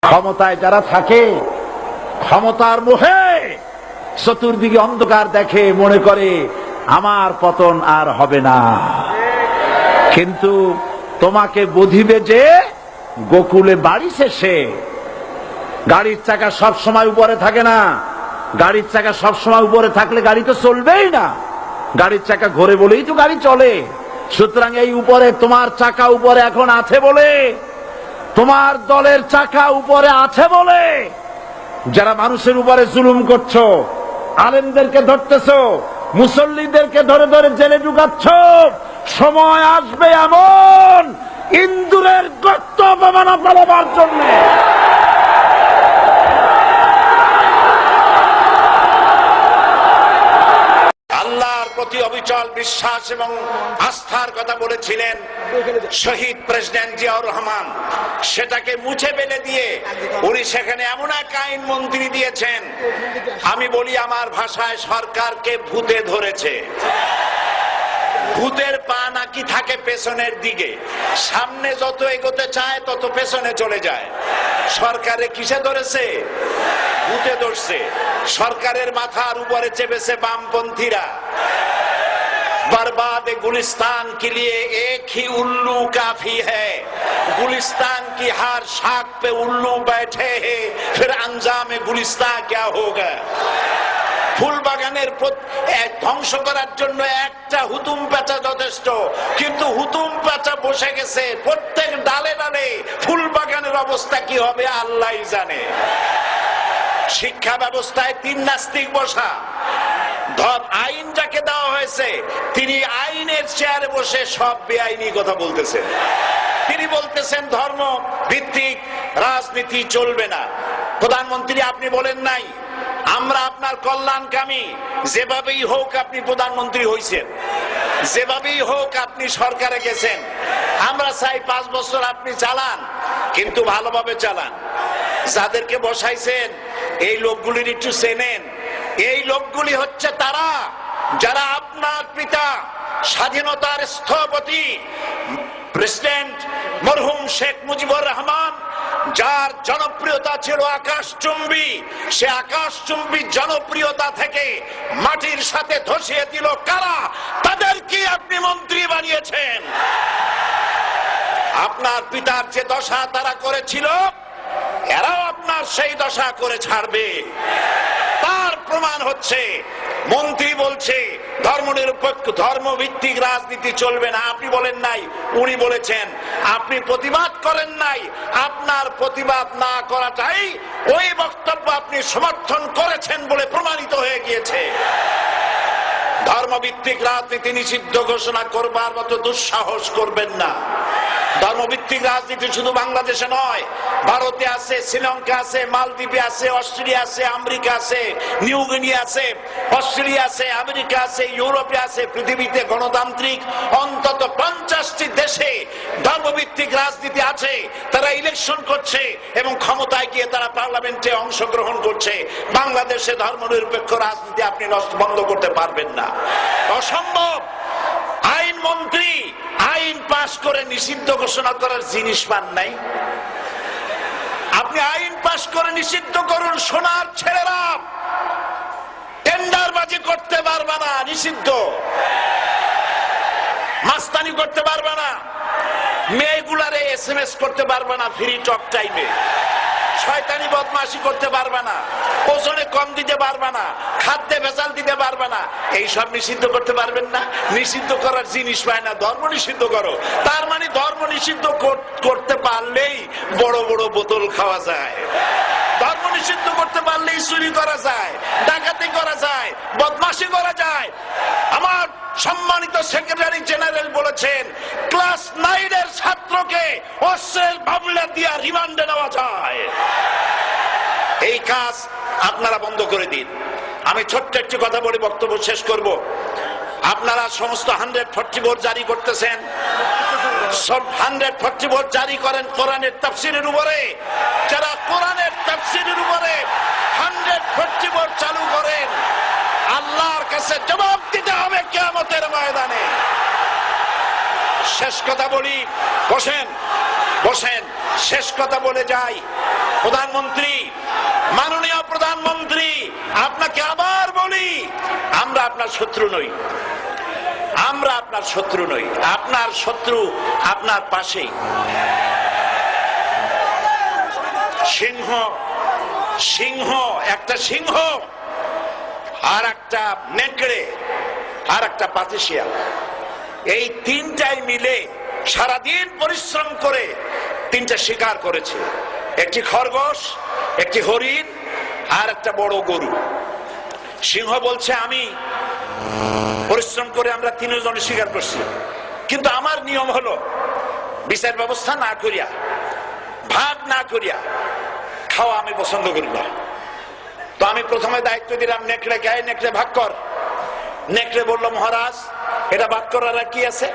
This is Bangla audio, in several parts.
ক্ষমতায় যারা থাকে ক্ষমতার মোহে চতুর্দিকে অন্ধকার দেখে মনে করে আমার পতন আর হবে না, কিন্তু তোমাকে বুঝিবে যে গোকুলে বাড়ি শেষে গাড়ির চাকা সব সময় উপরে থাকে না। গাড়ির চাকা সব সময় উপরে থাকলে গাড়ি তো চলবেই না, গাড়ির চাকা ঘোরে বলেই তো গাড়ি চলে। সুতরাং এই উপরে তোমার চাকা উপরে এখন আছে বলে, তোমার দলের চাকা উপরে আছে বলে যারা মানুষের উপরে জুলুম করছো, আলেমদেরকে ধরতেছো, মুসল্লিদেরকে ধরে ধরে জেলে ঢুকাচ্ছ, সময় আসবে এমন ইন্দুরের গর্ত অপমানা পালাবার জন্য আল্লাহর প্রতি অবিচল বিশ্বাস এবং আস্থার কথা বলেছিলেন শহীদ প্রেসিডেন্ট জিয়াউর রহমান। সেটাকে মুছে ফেলে দিয়ে উনি সেখানে এমন এক আইন মন্ত্রী দিয়েছেন, আমি বলি আমার ভাষায় সরকারকে ভূতে ধরেছে। ভূতের পা নাকি থাকে পেছনের দিকে, সামনে যত এগোতে চায় তত পেছনে চলে যায়। সরকারে কিসে ধরেছে? ভূতে ধরছে। সরকারের মাথার উপরে চেপেছে বামপন্থীরা। बर्बाद गुलिस्तान के लिए एक ही उल्लू काफी है, गुलिस्तान की हर शाख पे उल्लू बैठे हैं, फिर अंजाम गुलिस्तान क्या होगा। ফুল বাগানের ধ্বংস করার জন্য একটা হুতুম পেঁচা যথেষ্ট, কিন্তু হুতুম পেঁচা বসে গেছে প্রত্যেক ডালে ডালে। ফুল বাগানের অবস্থা কি হবে আল্লাহই জানে। শিক্ষা ব্যবস্থায় তিন নাস্তিক বসা, আইন যাকে দেওয়া হয়েছে তিনি আইনের চেয়ারে বসে সব বেআইনি কথা বলতেছেন। তিনি বলতেছেন ধর্ম ভিত্তিক রাজনীতি চলবে না। প্রধানমন্ত্রী আপনি বলেন নাই আমরা আপনার কল্যাণকামী, যেভাবেই হোক আপনি প্রধানমন্ত্রী হয়েছেন, যেভাবেই হোক আপনি সরকারে গেছেন, আমরা চাই 5 বছর আপনি চালান, কিন্তু ভালোভাবে চালান। যাদেরকে বসাইছেন এই লোকগুলির একটু চেনেন। এই লোকগুলি হচ্ছে তারা যারা আপনার পিতা স্বাধীনতার স্থপতি প্রেসিডেন্ট মরহুম শেখ মুজিবুর রহমান, যার জনপ্রিয়তা ছিল আকাশচুম্বী, সে আকাশচুম্বী জনপ্রিয়তা থেকে মাটির সাথে ধসিয়ে দিল কারা? তাদেরকে আপনি মন্ত্রী বানিয়েছেন। আপনার পিতার যে দশা তারা করেছিল, এরাও আপনার সেই দশা করে ছাড়বে। তার প্রমাণ হচ্ছে মন্ত্রী বলছে ধর্মনিরপেক্ষ ধর্মভিত্তিক রাজনীতি চলবে না। আপনি বলেন নাই, উনি বলেছেন। আপনি প্রতিবাদ করেন নাই, আপনার প্রতিবাদ না করাটাই ওই বক্তব্য আপনি সমর্থন করেছেন বলে প্রমাণিত হয়ে গিয়েছে। ধর্মভিত্তিক রাজনীতি নিষিদ্ধ ঘোষণা করবার মতো দুঃসাহস করবেন না। ধর্মভিত্তিক রাজনীতি শুধু বাংলাদেশে নয়, ভারতে আছে, শ্রীলঙ্কা আছে, মালদ্বীপে আছে, অস্ট্রেলিয়া আছে, আমেরিকা আছে, নিউ গিনি আছে, অস্ট্রেলিয়া আছে, আমেরিকা আছে, ইউরোপে আছে। পৃথিবীতে গণতান্ত্রিক অন্তত 50টি দেশে ধর্মভিত্তিক রাজনীতি আছে। তারা ইলেকশন করছে এবং ক্ষমতায় গিয়ে তারা পার্লামেন্টে অংশগ্রহণ করছে। বাংলাদেশে ধর্মনিরপেক্ষ রাজনীতি আপনি বন্ধ করতে পারবেন না, অসম্ভব। আইন মন্ত্রী আইন পাশ করে নিষিদ্ধ ঘোষণা করার জিনিস পান নাই। আপনি আইন পাশ করে নিষিদ্ধ করুন, সোনার ছেলেরা টেন্ডারবাজি করতে পারবে না, নিষিদ্ধ। মাস্তানি করতে পারবে না, মেয়েগুলারে SMS করতে পারবে না ফ্রি টক টাইমে, শয়তানি বদমাশি করতে পারবে না, ওজনে কম দিতে পারবে না, খাদ্যে ভেজাল দিতে পারবে না। এইসব নিষিদ্ধ করতে পারবেন না। নিষিদ্ধ করার জিনিস পায় না, ধর্ম নিষিদ্ধ করো। তার মানে ধর্ম নিষিদ্ধ করতে পারলেই বড় বড় বোতল খাওয়া যায়। ধর্ম নিষিদ্ধ করতে পারলেই চুরি করা যায়, ডাকাতি করা যায়, বদমাশি করা যায়। আমার সম্মানিত সেক্রেটারি জেনারেল বলেছেন ক্লাস 9 এর ছাত্রকে অস্ত্রের মামলা দিয়ে রিমান্ডে নেওয়া যায়। এই কাজ আপনারা বন্ধ করে দিন। আমি ছোট্ট একটি কথা বলে বক্তব্য শেষ করব। আপনারা সমস্ত 144 জারি করতেছেন, সব 144 জারি করেন কোরআনের তাফসীরের উপরে। যারা কোরআনের তাফসীরের উপরে 144 চালু করেন, আল্লাহর কাছে জবাব দিতে হবে কিয়ামতের ময়দানে। শেষ কথা বলি, বসেন শেষ কথা বলে যাই। প্রধানমন্ত্রী, মাননীয় প্রধানমন্ত্রী, আপনাকে আবার বলি, আমরা আপনার শত্রু নই, আমরা আপনার শত্রু নই, আপনার শত্রু আপনার পাশেই। সিংহ, সিংহ, একটা সিংহ আর একটা নেকড়ে আর একটা পাতিশিয়াল, এই তিনটাই মিলে সারাদিন পরিশ্রম করে তিনটা শিকার করেছে। একটি খরগোশ, একটি হরিণ আর একটা বড় গরু। সিংহ বলছে আমি পরিশ্রম করে আমরা তিনজনে শিকার করছি, কিন্তু আমার নিয়ম হলো বিচার ব্যবস্থা না করিয়া, ভাগ না করিয়া খাওয়া আমি পছন্দ করি না। তো আমি প্রথমে দায়িত্ব দিলাম নেকড়ে, গায়ে নেকড়ে ভাগ কর। নেকড়ে বলল মহারাজ এটা ভাগ করার কি আছে,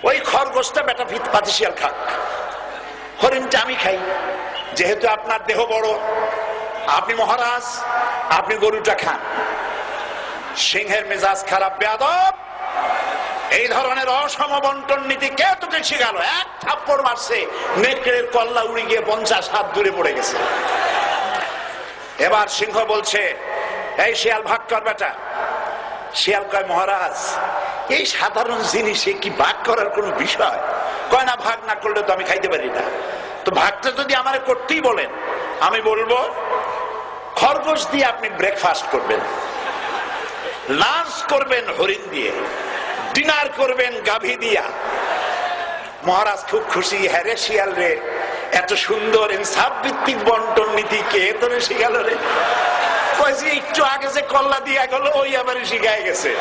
ওই খরগোশটা বেটা পাতিশিয়াল খাক, হরিণটা আমি খাই, যেহেতু আপনার দেহ বড়, আপনি মহারাজ, আপনি গরুটা খান। সিংহের মেজাজ খারাপ, বেয়াদব, এই ধরনের অসম বন্টন নীতি কে তোকে শিখালো? এক থাপ্পড় মারছে, নেকড়ের কল্লা উড়ে গিয়ে 50 হাত দূরে পড়ে গেছে। এবার সিংহ বলছে এই শিয়াল ভাগ কর বেটা। শিয়াল কয় মহারাজ এই সাধারণ জিনিসে কি ভাগ করার কোন বিষয়? কয় না, ভাগ না করলে তো আমি খাইতে পারি না। তো ভাগটা যদি আমার করতেই বলেন, আমি বলবো খরগোশ দিয়ে আপনি ব্রেকফাস্ট করবেন, লাঞ্চ করবেন হরিণ দিয়ে, ডিনার করবেন গাভী দিয়া। মহারাজ খুব খুশি, হ্যাঁ রে শিয়াল রে, এত সুন্দর ইনসাফ ভিত্তিক বন্টন নীতি কে তোরে শিখালো রে? একটু আগে যে কল্লা দিয়া গেল ওই আবার শিখায় গেছে।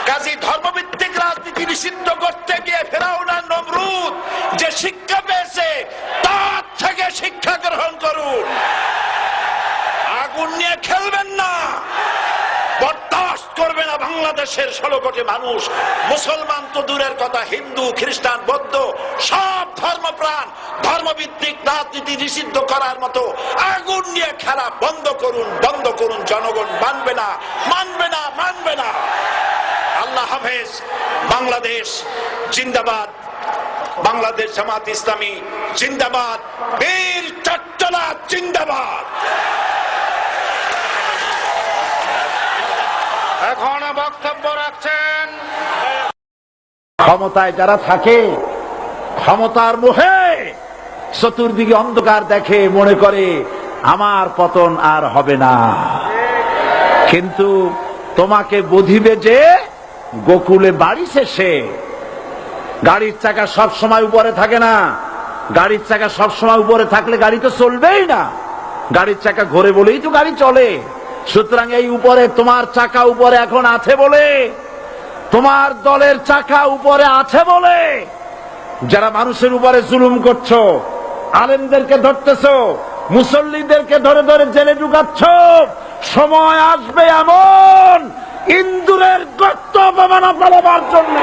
কাজী ধর্মভিত্তিক রাজনীতি নিষিদ্ধ করতে গিয়ে ফেরাউন আর নমরুদ যে শিক্ষা পেয়েছে তার থেকে শিক্ষা গ্রহণ করুন। আগুন নিয়ে খেলবেন না, বরদাস্ত করবে না বাংলাদেশের 16 কোটি মানুষ। মুসলমান তো দূরের কথা, হিন্দু, খ্রিস্টান, বৌদ্ধ সব ধর্মপ্রাণ ধর্মভিত্তিক রাজনীতি নিষিদ্ধ করার মতো আগুন নিয়ে খেলা বন্ধ করুন, বন্ধ করুন। জনগণ মানবে না, মানবে না, মানবে না। আল্লাহ হাফেজ। বাংলাদেশ জিন্দাবাদ, বাংলাদেশ জামাত ইসলামী জিন্দাবাদ, বীর চট্টলা জিন্দাবাদ। এখন বক্তব্য রাখছেন ক্ষমতায় যারা থাকে, ক্ষমতার মোহে চতুর্দিকে অন্ধকার দেখে, মনে করে আমার পতন আর হবে না। কিন্তু তোমাকে বুঝিবে যে গোকুলে বাড়ি শেষে গাড়ির চাকা সব সময় উপরে থাকে না। গাড়ির চাকা সব সময় উপরে থাকলে গাড়ি তো চলবেই না। গাড়ির চাকা ঘোরে বলেই তো গাড়ি চলে। সুতরাং এই উপরে তোমার চাকা উপরে এখন আছে বলে, তোমার দলের চাকা উপরে আছে বলে যারা মানুষের উপরে জুলুম করছো, আলেমদেরকে ধরতেছো, মুসল্লিদেরকে ধরে ধরে জেলে ঢুকাচ্ছ, সময় আসবে এমন ইন্দুরের গর্ত অপমানা পালাবার জন্য।